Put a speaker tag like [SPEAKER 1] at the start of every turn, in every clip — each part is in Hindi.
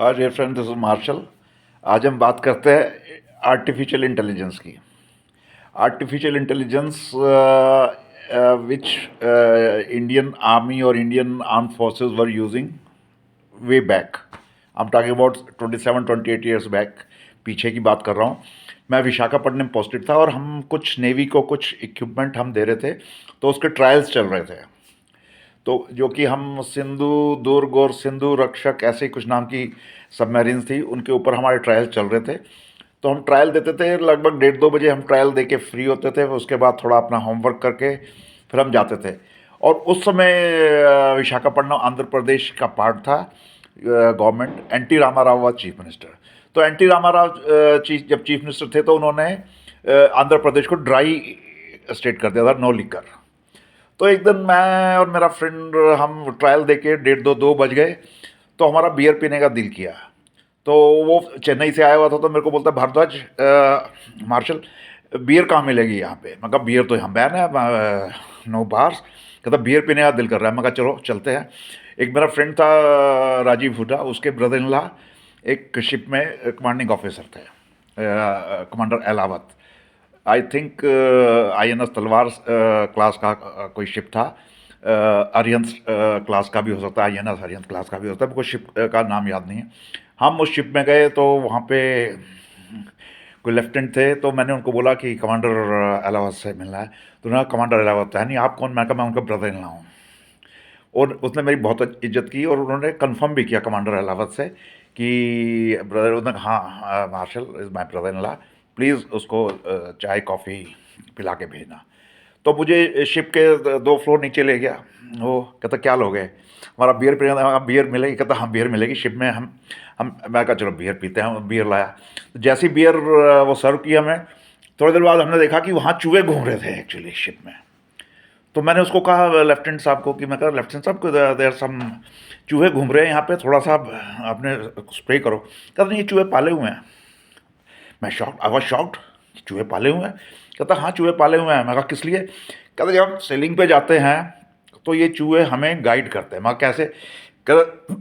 [SPEAKER 1] Hi dear friend, this is Marshal. आज हम बात करते हैं आर्टिफिशियल इंटेलिजेंस की। Artificial intelligence which Indian army और Indian arm forces were using way back. I am talking about 27-28 years back, पीछे की बात कर रहा हूँ। मैं विशाखापट्टनम पोस्टेड था और हम कुछ नेवी को कुछ इक्विपमेंट हम दे रहे थे, तो उसके ट्रायल्स चल रहे थे। तो जो कि हम सिंधु दुर्ग और सिंधु रक्षक ऐसे ही कुछ नाम की सबमरीन्स थी, उनके ऊपर हमारे ट्रायल चल रहे थे। तो हम ट्रायल देते थे, लगभग 1:30-2 बजे हम ट्रायल दे के फ्री होते थे। उसके बाद थोड़ा अपना होमवर्क करके फिर हम जाते थे। और उस समय विशाखापट्टनम आंध्र प्रदेश का पार्ट था। Government N T Rama Rao was chief minister. तो एन टी रामाराव जब चीफ मिनिस्टर थे तो उन्होंने आंध्र प्रदेश को ड्राई स्टेट कर दिया था, नो लिकर। तो एक दिन मैं और मेरा फ्रेंड हम ट्रायल दे के 1:30-2 बज गए, तो हमारा बियर पीने का दिल किया। तो वो चेन्नई से आया हुआ था, तो मेरे को बोलता भारद्वाज, मार्शल, बियर कहाँ मिलेगी यहाँ पे? मैं कहा बियर तो यहाँ बैन है, नो बार्स। कहता बियर पीने का दिल कर रहा है। मैं कहा चलो चलते हैं। एक मेरा फ्रेंड था राजीव हुडा, उसके ब्रदर इन लॉ एक शिप में कमांडिंग ऑफिसर थे, commander Ahlawat. I think I N S Talwar class का कोई शिप था। अरिहंत क्लास का भी हो सकता है, I N S Arihant class का भी हो सकता है, कोई शिप का नाम याद नहीं है। हम उस शिप में गए तो वहाँ पे कोई लेफ्टिनेंट थे, तो मैंने उनको बोला कि कमांडर अलावत से मिलना है। तो उन्होंने कहा कमांडर अलावत है नहीं, आप कौन? मैं कहा मैं उनका ब्रदर इन लॉ हूँ। और उसने मेरी बहुत इज्जत की और उन्होंने कंफर्म भी किया कमांडर अलावत से कि ब्रदर। उसने कहा हाँ Marshall is my brother in law, please उसको चाय कॉफ़ी पिला के भेजना। तो मुझे शिप के 2 फ्लोर नीचे ले गया। वो कहता क्या लोगे? हमारा बियर पीने का, बियर मिलेगी? कहता हाँ बियर मिलेगी शिप में। हम मैं कहा चलो बियर पीते हैं। बियर लाया। तो जैसी बियर वो सर्व किया हमें, थोड़ी देर बाद हमने देखा कि वहाँ चूहे घूम रहे थे एक्चुअली शिप में। तो मैंने उसको कहा लेफ्टिनेंट साहब को कि मैं कहा लेफ्टिनेंट साहब को देर सम चूहे घूम रहे हैं यहाँ पे, थोड़ा सा आप अपने स्प्रे करो। कहता नहीं, ये चूहे पाले हुए हैं। मैं शॉक्ड, आई वॉज शॉक्ड। चूहे पाले हुए हैं? कहता हाँ चूहे पाले हुए हैं। मैं कहा किस लिए? कहता जब हम सेलिंग पे जाते हैं तो ये चूहे हमें गाइड करते हैं। मैं कहा कैसे? कहता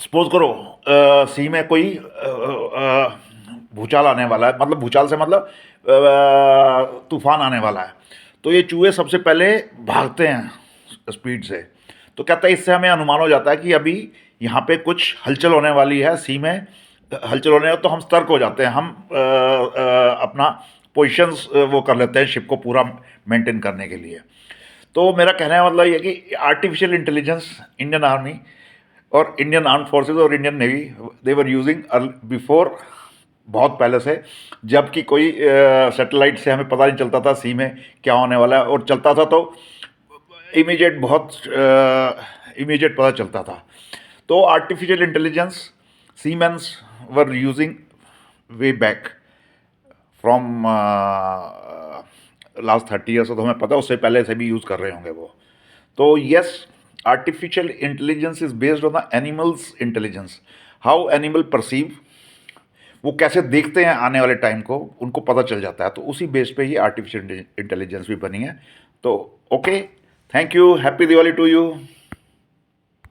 [SPEAKER 1] सपोज करो सी में कोई भूचाल आने वाला है, मतलब भूचाल से मतलब तूफान आने वाला है, तो ये चूहे सबसे पहले भागते हैं स्पीड से। तो कहता है इससे हमें अनुमान हो जाता है कि अभी यहाँ पे कुछ हलचल होने वाली है, सी में हलचल होने, तो हम सतर्क हो जाते हैं। हम अपना पोजिशंस वो कर लेते हैं शिप को पूरा मेंटेन करने के लिए। तो मेरा कहने का मतलब ये कि आर्टिफिशियल इंटेलिजेंस इंडियन आर्मी और इंडियन आर्म फोर्सेस और Indian navy they were using before, बहुत पहले से। जबकि कोई सैटेलाइट से हमें पता नहीं चलता था सी में क्या होने वाला है, और चलता था तो इमीडिएट, बहुत इमीडिएट पता चलता था। तो artificial intelligence siemens were using way back from last 30 years. तो हमें पता, उससे पहले से भी यूज़ कर रहे होंगे वो। तो yes, artificial intelligence is based on the animals intelligence. How animal perceive, वो कैसे देखते हैं आने वाले टाइम को, उनको पता चल जाता है। तो उसी बेस पे ही आर्टिफिशियल इंटेलिजेंस भी बनी है। तो okay, thank you, happy Diwali to you.